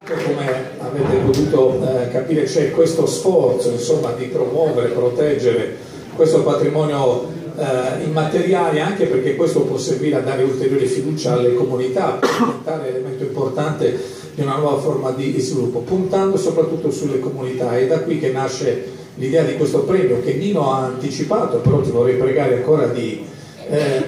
Come avete potuto capire, c'è questo sforzo, insomma, di promuovere, proteggere questo patrimonio immateriale, anche perché questo può servire a dare ulteriore fiducia alle comunità, per diventare elemento importante di una nuova forma di sviluppo, puntando soprattutto sulle comunità. È da qui che nasce l'idea di questo premio che Nino ha anticipato, però ti vorrei pregare ancora di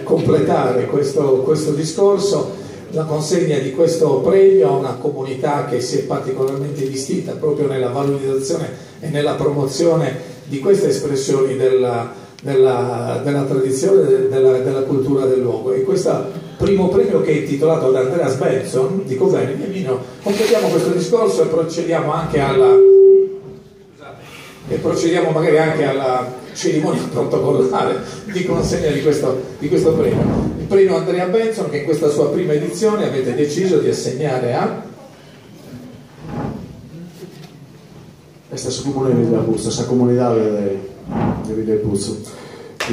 completare questo discorso. La consegna di questo premio a una comunità che si è particolarmente distinta proprio nella valorizzazione e nella promozione di queste espressioni della tradizione, della cultura del luogo. E questo primo premio, che è intitolato da Andreas Benson di Covelli, Nino, completiamo questo discorso e procediamo anche magari anche alla cerimonia protocollare di consegna di questo premio. Il premio Andrea Benson, che in questa sua prima edizione avete deciso di assegnare a questa comune di Villapuzzo, questa comunità di Villapuzzo.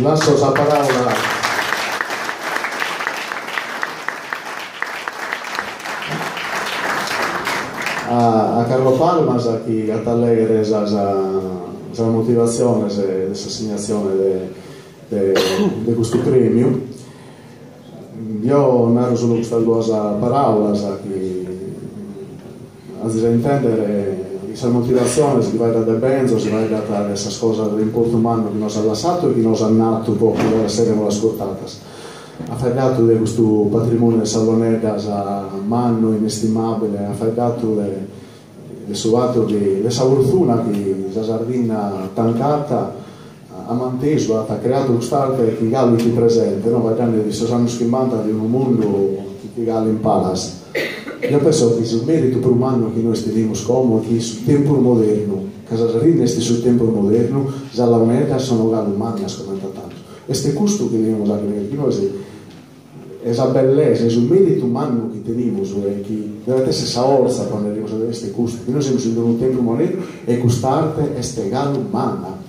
Lascio la parola a Carlo Palmas, a chi ha allegre la motivazione dell'assegnazione di questo premio. Io narro solo questa cosa parola, a chi a disintendere questa motivazione si va da Benzo, si va da questa cosa dell'importo umano che nos ha lasciato e che nos ha nato un po' da essere ascoltata. Ha fatto di questo patrimonio saloneggas a manno inestimabile, ha fatto di suo atto di questa fortuna che la sardina tancata ha manteso, ha creato lo stato che i galli qui presenti, no? Guardando di questi anni 50 di un mondo che i galli in palas. Io penso che sul merito per umano che noi stiamo scomodi sul tempo moderno, che la sardina è sul tempo moderno, la moneta sono galli umani, ha commentato tanto. E questo gusto che abbiamo usato perché noi è la bellezza, è il merito umano che teniamo, che deve essere forza quando arriviamo a questo gusto, che noi siamo in un tempo moderno e quest'arte è gallo umana.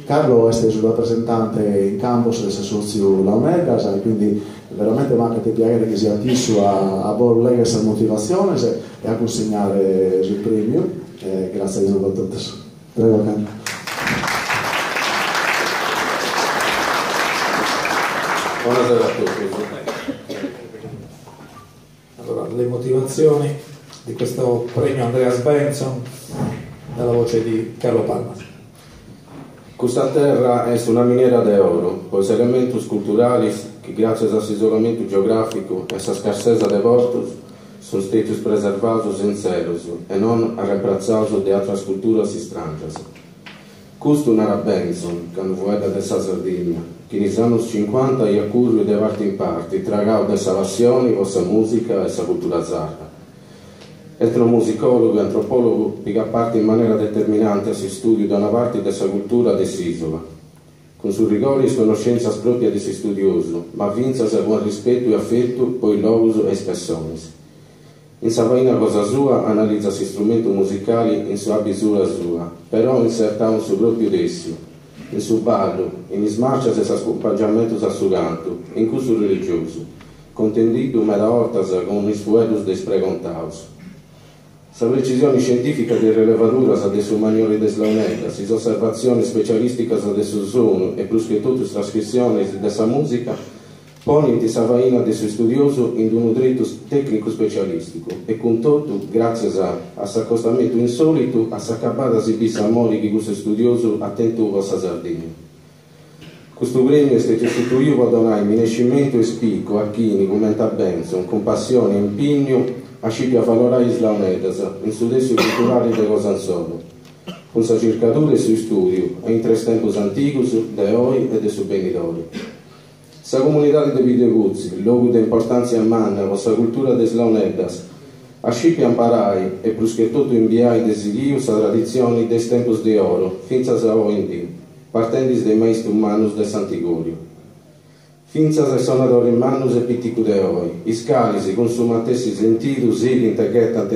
Carlo è il rappresentante in campus del socio Launegas, e quindi veramente manca di piacere che sia attiso a voler questa motivazione e a consegnare il premio. Grazie di nuovo a tutti. Prego, Carlo. Buonasera a tutti. Allora, le motivazioni di questo premio Andreas Benson dalla voce di Carlo Palmas. Questa terra è una miniera de oro, con elementos culturali che grazie a isolamento geográfico e a scarsezza de portos sono stati preservati in celos e non arrebrazados de outras culturas estrangeras. Questo non era Benson, quando vueda dessa Sardegna, che negli anni 50 ia curvo di parte in parte, tragava dessa passione, questa musica e questa cultura sarda. Etnomusicologo e antropologo piega parte in maniera determinante a si studio da una parte dessa cultura dell'isola, con su rigore e conoscenza propria di si studioso, ma vinza con rispetto e affetto poi l'uso e espressioni. In Savaina cosa sua analizza si strumenti musicali in sua bisura sua, però inserta un su proprio d'esso, in su ballo, in smarcia e s'accompagnamento a su canto, in cui su religioso, contendido mera ortas con i fueros despregontados. La precisione scientifica di rilevaduras de su maniori de slaunecas, le osservazioni specialisticas de su suono e plus che tutte trascrizioni de sa musica, ponent in Savaina de su studioso in un dritto tecnico specialistico e con tutto, grazie a s'accostamento insolito, a s'accabata si bisa amori che questo studioso attento a sa Sardegna. Questo premio è stato istituito a donare minacimento e spicco a chi, come Benson, con passione e impegno, a scipia valorare Islaunedas, in sudessi culturali de Cosanzolo, con sa cercatura e su studio, in tre tempos anticos, de oi e de su benidori. Sa comunità de Videguzzi, luogo di importanza manna, con sa cultura de Islaunedas, a scipia imparai e plus che tutto inviai desidiu sa tradizioni des tempos de oro, finza sa oindi, partendis de maestri humanus de Sant'Igorio. Finza se sonador in manus e pitticu de oi, iscalisi consumatessi sentitus id integretant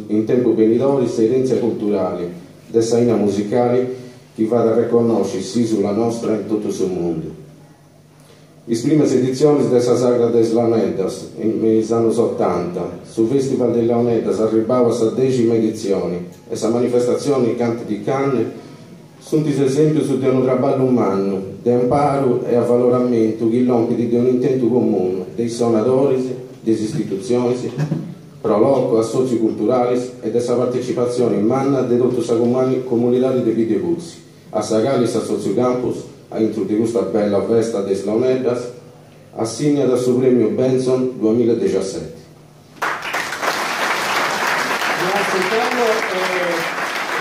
in tempo venidori serenza culturale, dessaina musicali che vada a riconoscersi sulla nostra in tutto il mondo. Le prime edizioni della Sagra de Launedas negli anni 80, sul Festival delle Launedas arrivava a 10ª edizione e la manifestazione Canti di Canne sono esempi su di un lavoro umano, di amparo e avvaloramento che compiti di un intento comune dei suonatori, delle istituzioni, proloco a soci culturali e della partecipazione in manna di tutta la comunità di Videbuzzi, a Sagalis a Sociocampus, a introdurre questa bella festa delle Launedas, assegnata sul premio Benson 2017. Grazie Carlo.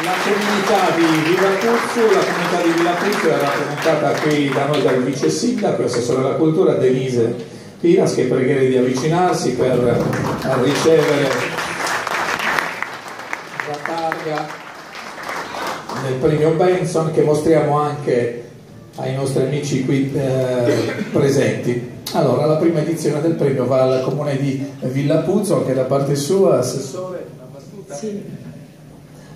La comunità di Villa Puzzu è rappresentata qui da noi dal vice sindaco e assessore alla cultura Denise Piras, che pregherei di avvicinarsi per ricevere la targa del premio Benson, che mostriamo anche ai nostri amici qui presenti. Allora, la prima edizione del premio va al comune di Villa Puzzu, anche da parte sua, assessore, una battuta? Sì.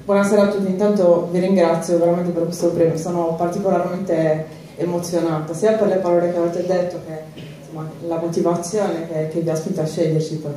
Buonasera a tutti, intanto vi ringrazio veramente per questo premio, sono particolarmente emozionata sia per le parole che avete detto che insomma, la motivazione che vi ha spinto a sceglierci per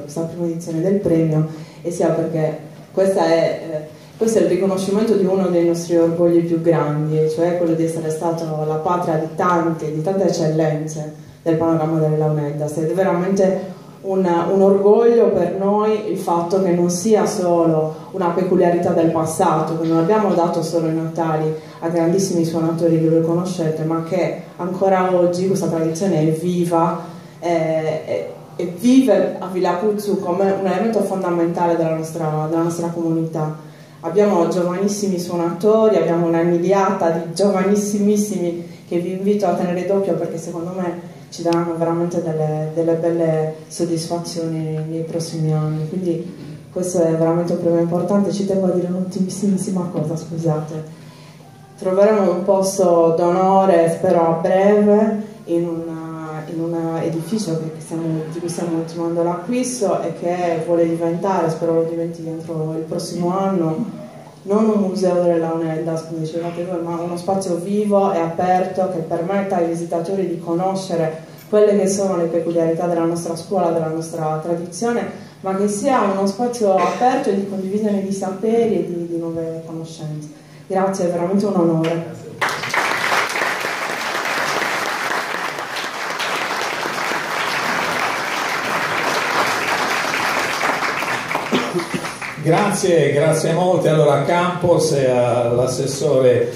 questa prima edizione del premio, e sia perché questo è il riconoscimento di uno dei nostri orgogli più grandi, cioè quello di essere stato la patria di tante eccellenze del panorama delle Launedas, ed è veramente un orgoglio per noi il fatto che non sia solo una peculiarità del passato, che non abbiamo dato solo i Natali a grandissimi suonatori che voi conoscete, ma che ancora oggi questa tradizione è viva e vive a Villa Puzzu come un elemento fondamentale della nostra comunità. Abbiamo giovanissimi suonatori, abbiamo una miliata di giovanissimissimi che vi invito a tenere d'occhio, perché secondo me ci daranno veramente delle belle soddisfazioni nei prossimi anni. Quindi questo è veramente un premio importante. Ci tengo a dire un'ultimissimissima cosa, scusate. Troveremo un posto d'onore, spero a breve, in un edificio di cui stiamo ultimando l'acquisto e che vuole diventare, spero lo diventi entro il prossimo anno, non un museo delle Launedas, come dicevate voi, ma uno spazio vivo e aperto che permetta ai visitatori di conoscere quelle che sono le peculiarità della nostra scuola, della nostra tradizione, ma che sia uno spazio aperto e di condivisione di saperi e di nuove conoscenze. Grazie, è veramente un onore. Grazie molte allora a Campos e all'assessore